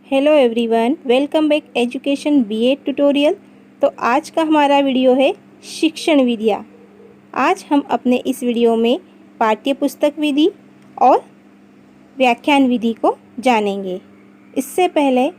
Hello everyone, welcome back education BEd tutorial. तो आज का हमारा वीडियो है शिक्षण विधियाँ। आज हम अपने इस वीडियो में पाठ्य पुस्तक विधि और व्याख्यान विधि को जानेंगे। इससे पहले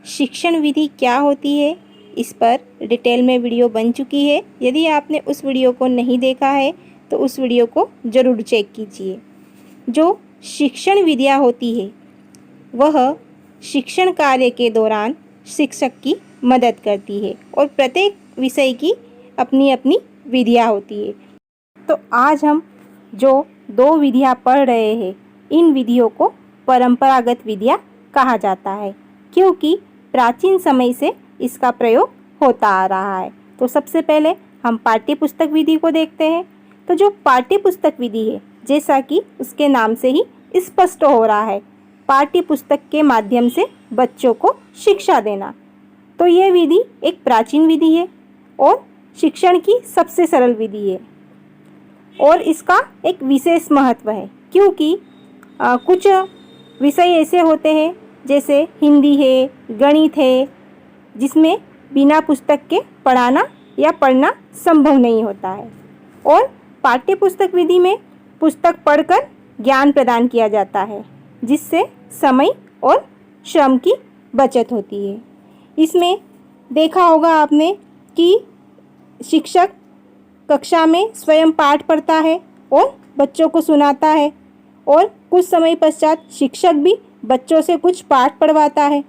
शिक्षण विधि क्या होती है, इस पर डिटेल में वीडियो बन चुकी है। यदि आपने उस वीडियो को नहीं देखा है तो उस वीडियो को ज़रूर चेक कीजिए। जो शिक्षण विधियाँ होती है वह शिक्षण कार्य के दौरान शिक्षक की मदद करती है और प्रत्येक विषय की अपनी अपनी विधियाँ होती है। तो आज हम जो दो विधियाँ पढ़ रहे हैं, इन विधियों को परंपरागत विधियाँ कहा जाता है, क्योंकि प्राचीन समय से इसका प्रयोग होता आ रहा है। तो सबसे पहले हम पाठ्य पुस्तक विधि को देखते हैं। तो जो पाठ्य पुस्तक विधि है, जैसा कि उसके नाम से ही स्पष्ट हो रहा है, पाठ्य पुस्तक के माध्यम से बच्चों को शिक्षा देना, तो यह विधि एक प्राचीन विधि है और शिक्षण की सबसे सरल विधि है। और इसका एक विशेष महत्व है, क्योंकि कुछ विषय ऐसे होते हैं जैसे हिंदी है, गणित है, जिसमें बिना पुस्तक के पढ़ाना या पढ़ना संभव नहीं होता है। और पाठ्य पुस्तक विधि में पुस्तक पढ़कर ज्ञान प्रदान किया जाता है, जिससे समय और श्रम की बचत होती है। इसमें देखा होगा आपने कि शिक्षक कक्षा में स्वयं पाठ पढ़ता है और बच्चों को सुनाता है, और कुछ समय पश्चात शिक्षक भी बच्चों से कुछ पाठ पढ़वाता है।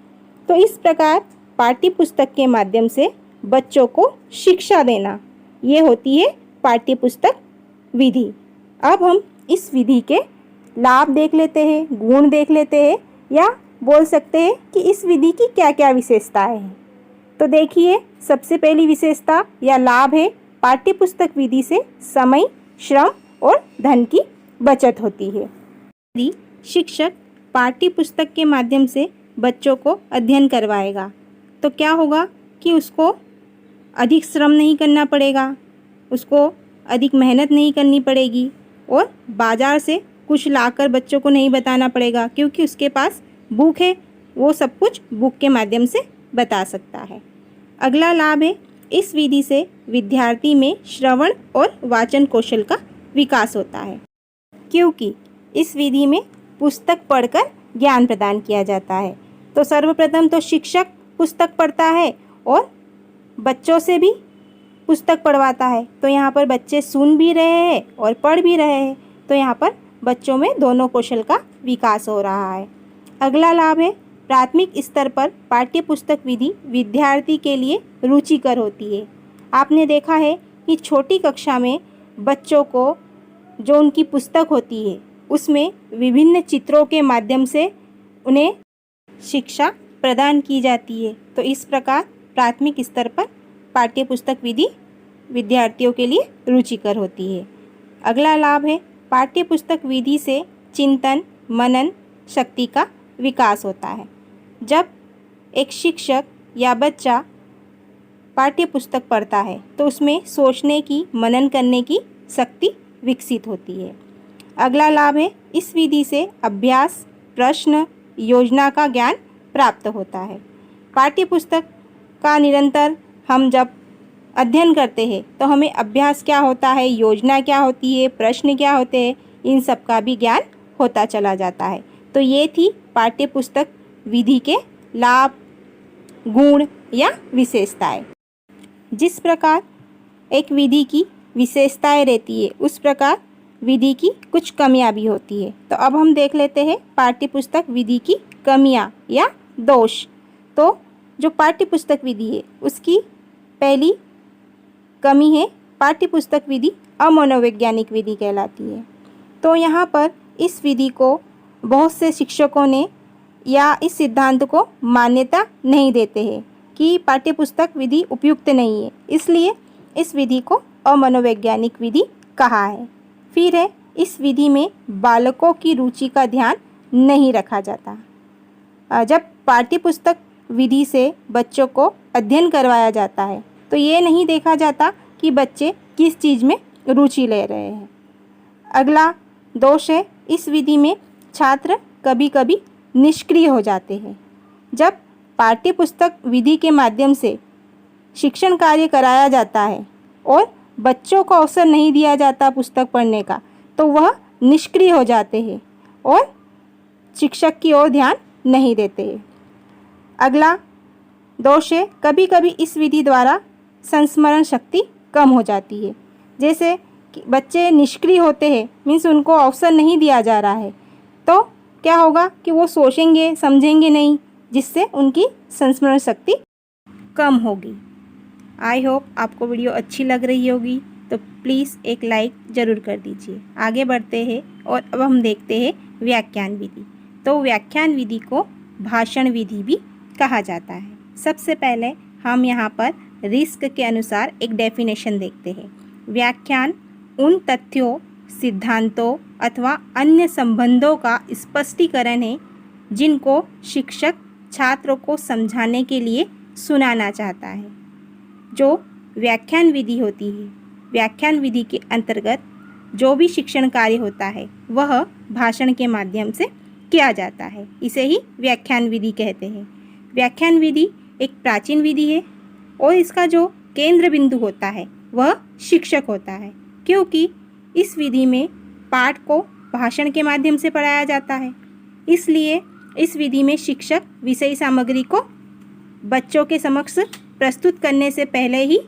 तो इस प्रकार पाठ्य पुस्तक के माध्यम से बच्चों को शिक्षा देना, ये होती है पाठ्य पुस्तक विधि। अब हम इस विधि के लाभ देख लेते हैं, गुण देख लेते हैं, या बोल सकते हैं कि इस विधि की क्या क्या विशेषताएं हैं। तो देखिए, सबसे पहली विशेषता या लाभ है, पाठ्य पुस्तक विधि से समय, श्रम और धन की बचत होती है। यदि शिक्षक पाठ्य पुस्तक के माध्यम से बच्चों को अध्ययन करवाएगा तो क्या होगा कि उसको अधिक श्रम नहीं करना पड़ेगा, उसको अधिक मेहनत नहीं करनी पड़ेगी, और बाज़ार से कुछ लाकर बच्चों को नहीं बताना पड़ेगा, क्योंकि उसके पास बुक है, वो सब कुछ बुक के माध्यम से बता सकता है। अगला लाभ है, इस विधि से विद्यार्थी में श्रवण और वाचन कौशल का विकास होता है, क्योंकि इस विधि में पुस्तक पढ़कर ज्ञान प्रदान किया जाता है। तो सर्वप्रथम तो शिक्षक पुस्तक पढ़ता है और बच्चों से भी पुस्तक पढ़वाता है। तो यहाँ पर बच्चे सुन भी रहे हैं और पढ़ भी रहे हैं, तो यहाँ पर बच्चों में दोनों कौशल का विकास हो रहा है। अगला लाभ है, प्राथमिक स्तर पर पाठ्य पुस्तक विधि विद्यार्थी के लिए रुचिकर होती है। आपने देखा है कि छोटी कक्षा में बच्चों को जो उनकी पुस्तक होती है उसमें विभिन्न चित्रों के माध्यम से उन्हें शिक्षा प्रदान की जाती है। तो इस प्रकार प्राथमिक स्तर पर पाठ्य पुस्तक विधि विद्यार्थियों के लिए रुचिकर होती है। अगला लाभ है, पाठ्य पुस्तक विधि से चिंतन मनन शक्ति का विकास होता है। जब एक शिक्षक या बच्चा पाठ्य पुस्तक पढ़ता है तो उसमें सोचने की, मनन करने की शक्ति विकसित होती है। अगला लाभ है, इस विधि से अभ्यास, प्रश्न, योजना का ज्ञान प्राप्त होता है। पाठ्य पुस्तक का निरंतर हम जब अध्ययन करते हैं तो हमें अभ्यास क्या होता है, योजना क्या होती है, प्रश्न क्या होते हैं, इन सब का भी ज्ञान होता चला जाता है। तो ये थी पाठ्य पुस्तक विधि के लाभ, गुण या विशेषताएं। जिस प्रकार एक विधि की विशेषताएं रहती है, उस प्रकार विधि की कुछ कमियां भी होती है। तो अब हम देख लेते हैं पाठ्य पुस्तक विधि की कमियां या दोष। तो जो पाठ्य पुस्तक विधि है उसकी पहली कमी है, पाठ्य पुस्तक विधि अमनोवैज्ञानिक विधि कहलाती है। तो यहाँ पर इस विधि को बहुत से शिक्षकों ने या इस सिद्धांत को मान्यता नहीं देते हैं कि पाठ्य पुस्तक विधि उपयुक्त नहीं है, इसलिए इस विधि को अमनोवैज्ञानिक विधि कहा है। फिर है, इस विधि में बालकों की रुचि का ध्यान नहीं रखा जाता। जब पाठ्य पुस्तक विधि से बच्चों को अध्ययन करवाया जाता है तो ये नहीं देखा जाता कि बच्चे किस चीज़ में रुचि ले रहे हैं। अगला दोष है, इस विधि में छात्र कभी कभी निष्क्रिय हो जाते हैं। जब पाठ्य पुस्तक विधि के माध्यम से शिक्षण कार्य कराया जाता है और बच्चों को अवसर नहीं दिया जाता पुस्तक पढ़ने का, तो वह निष्क्रिय हो जाते हैं और शिक्षक की ओर ध्यान नहीं देते हैं। अगला दोष है, कभी कभी इस विधि द्वारा संस्मरण शक्ति कम हो जाती है। जैसे कि बच्चे निष्क्रिय होते हैं, मीन्स उनको अवसर नहीं दिया जा रहा है, तो क्या होगा कि वो सोचेंगे समझेंगे नहीं, जिससे उनकी संस्मरण शक्ति कम होगी। आई होप आपको वीडियो अच्छी लग रही होगी, तो प्लीज़ एक लाइक ज़रूर कर दीजिए। आगे बढ़ते हैं और अब हम देखते हैं व्याख्यान विधि। तो व्याख्यान विधि को भाषण विधि भी कहा जाता है। सबसे पहले हम यहाँ पर रिस्क के अनुसार एक डेफिनेशन देखते हैं। व्याख्यान उन तथ्यों, सिद्धांतों अथवा अन्य संबंधों का स्पष्टीकरण है जिनको शिक्षक छात्रों को समझाने के लिए सुनाना चाहता है। जो व्याख्यान विधि होती है, व्याख्यान विधि के अंतर्गत जो भी शिक्षण कार्य होता है वह भाषण के माध्यम से किया जाता है। इसे ही व्याख्यान विधि कहते हैं। व्याख्यान विधि एक प्राचीन विधि है और इसका जो केंद्र बिंदु होता है वह शिक्षक होता है, क्योंकि इस विधि में पाठ को भाषण के माध्यम से पढ़ाया जाता है। इसलिए इस विधि में शिक्षक विषय सामग्री को बच्चों के समक्ष प्रस्तुत करने से पहले ही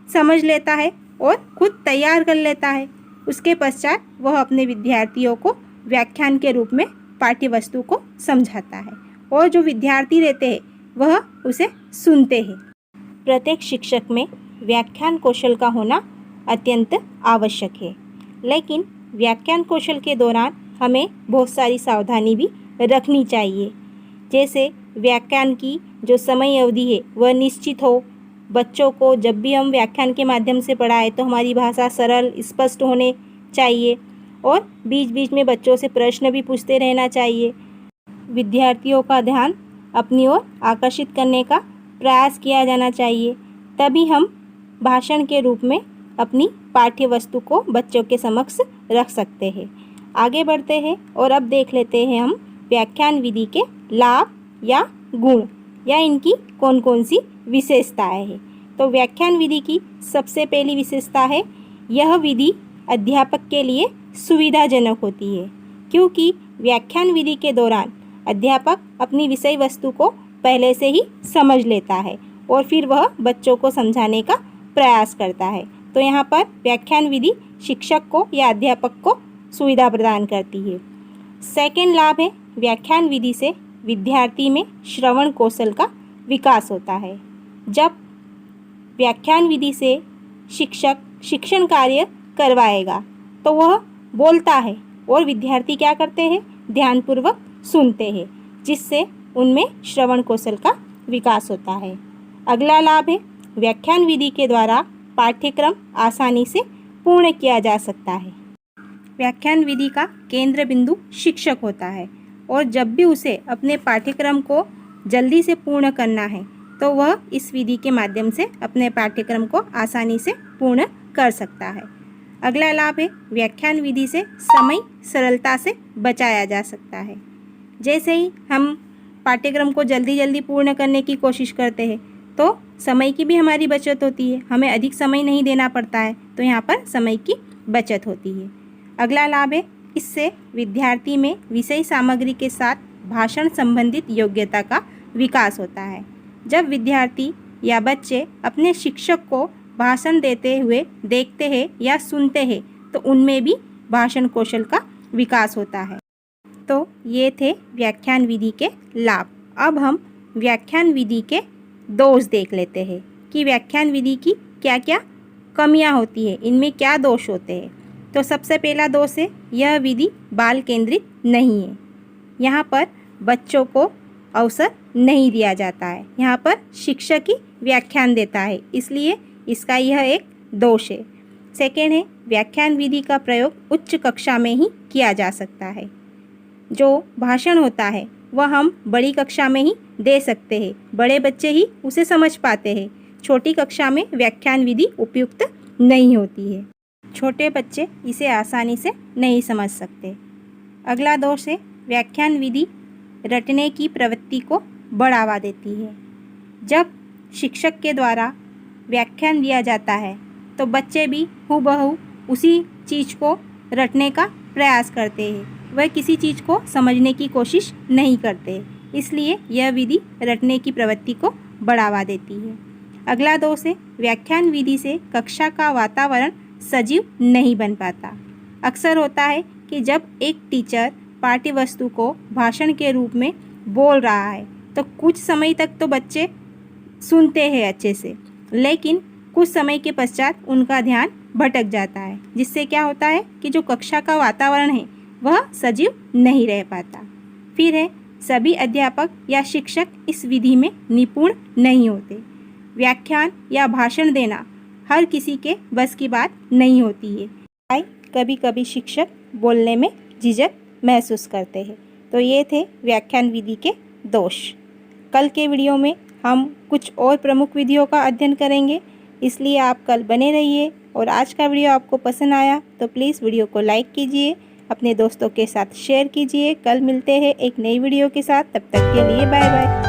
समझ लेता है और खुद तैयार कर लेता है। उसके पश्चात वह अपने विद्यार्थियों को व्याख्यान के रूप में पाठ्य वस्तु को समझाता है और जो विद्यार्थी रहते हैं वह उसे सुनते हैं। प्रत्येक शिक्षक में व्याख्यान कौशल का होना अत्यंत आवश्यक है, लेकिन व्याख्यान कौशल के दौरान हमें बहुत सारी सावधानी भी रखनी चाहिए। जैसे व्याख्यान की जो समय अवधि है वह निश्चित हो। बच्चों को जब भी हम व्याख्यान के माध्यम से पढ़ाएं तो हमारी भाषा सरल स्पष्ट होने चाहिए और बीच बीच में बच्चों से प्रश्न भी पूछते रहना चाहिए। विद्यार्थियों का ध्यान अपनी ओर आकर्षित करने का प्रयास किया जाना चाहिए, तभी हम भाषण के रूप में अपनी पाठ्य वस्तु को बच्चों के समक्ष रख सकते हैं। आगे बढ़ते हैं और अब देख लेते हैं हम व्याख्यान विधि के लाभ या गुण या इनकी कौन कौन सी विशेषताएं हैं। तो व्याख्यान विधि की सबसे पहली विशेषता है, यह विधि अध्यापक के लिए सुविधाजनक होती है, क्योंकि व्याख्यान विधि के दौरान अध्यापक अपनी विषय वस्तु को पहले से ही समझ लेता है और फिर वह बच्चों को समझाने का प्रयास करता है। तो यहाँ पर व्याख्यान विधि शिक्षक को या अध्यापक को सुविधा प्रदान करती है। सेकंड लाभ है, व्याख्यान विधि से विद्यार्थी में श्रवण कौशल का विकास होता है। जब व्याख्यान विधि से शिक्षक शिक्षण कार्य करवाएगा तो वह बोलता है और विद्यार्थी क्या करते हैं, ध्यानपूर्वक सुनते हैं, जिससे उनमें श्रवण कौशल का विकास होता है। अगला लाभ है, व्याख्यान विधि के द्वारा पाठ्यक्रम आसानी से पूर्ण किया जा सकता है। व्याख्यान विधि का केंद्र बिंदु शिक्षक होता है और जब भी उसे अपने पाठ्यक्रम को जल्दी से पूर्ण करना है तो वह इस विधि के माध्यम से अपने पाठ्यक्रम को आसानी से पूर्ण कर सकता है। अगला लाभ है, व्याख्यान विधि से समय सरलता से बचाया जा सकता है। जैसे ही हम पाठ्यक्रम को जल्दी जल्दी पूर्ण करने की कोशिश करते हैं तो समय की भी हमारी बचत होती है, हमें अधिक समय नहीं देना पड़ता है, तो यहाँ पर समय की बचत होती है। अगला लाभ है, इससे विद्यार्थी में विषय सामग्री के साथ भाषण संबंधित योग्यता का विकास होता है। जब विद्यार्थी या बच्चे अपने शिक्षक को भाषण देते हुए देखते हैं या सुनते हैं तो उनमें भी भाषण कौशल का विकास होता है। तो ये थे व्याख्यान विधि के लाभ। अब हम व्याख्यान विधि के दोष देख लेते हैं कि व्याख्यान विधि की क्या क्या कमियां होती है, इनमें क्या दोष होते हैं। तो सबसे पहला दोष है, यह विधि बाल केंद्रित नहीं है। यहाँ पर बच्चों को अवसर नहीं दिया जाता है, यहाँ पर शिक्षक ही व्याख्यान देता है, इसलिए इसका यह एक दोष है। सेकेंड है, व्याख्यान विधि का प्रयोग उच्च कक्षा में ही किया जा सकता है। जो भाषण होता है वह हम बड़ी कक्षा में ही दे सकते हैं, बड़े बच्चे ही उसे समझ पाते हैं। छोटी कक्षा में व्याख्यान विधि उपयुक्त नहीं होती है, छोटे बच्चे इसे आसानी से नहीं समझ सकते। अगला दोष है, व्याख्यान विधि रटने की प्रवृत्ति को बढ़ावा देती है। जब शिक्षक के द्वारा व्याख्यान दिया जाता है तो बच्चे भी हूबहू उसी चीज़ को रटने का प्रयास करते हैं, वह किसी चीज़ को समझने की कोशिश नहीं करते। इसलिए यह विधि रटने की प्रवृत्ति को बढ़ावा देती है। अगला दोष है, व्याख्यान विधि से कक्षा का वातावरण सजीव नहीं बन पाता। अक्सर होता है कि जब एक टीचर पाठ्य वस्तु को भाषण के रूप में बोल रहा है तो कुछ समय तक तो बच्चे सुनते हैं अच्छे से, लेकिन कुछ समय के पश्चात उनका ध्यान भटक जाता है, जिससे क्या होता है कि जो कक्षा का वातावरण है वह सजीव नहीं रह पाता। फिर है, सभी अध्यापक या शिक्षक इस विधि में निपुण नहीं होते। व्याख्यान या भाषण देना हर किसी के बस की बात नहीं होती है। कभी कभी शिक्षक बोलने में झिझक महसूस करते हैं। तो ये थे व्याख्यान विधि के दोष। कल के वीडियो में हम कुछ और प्रमुख विधियों का अध्ययन करेंगे, इसलिए आप कल बने रहिए। और आज का वीडियो आपको पसंद आया तो प्लीज़ वीडियो को लाइक कीजिए, अपने दोस्तों के साथ शेयर कीजिए। कल मिलते हैं एक नई वीडियो के साथ, तब तक के लिए बाय बाय।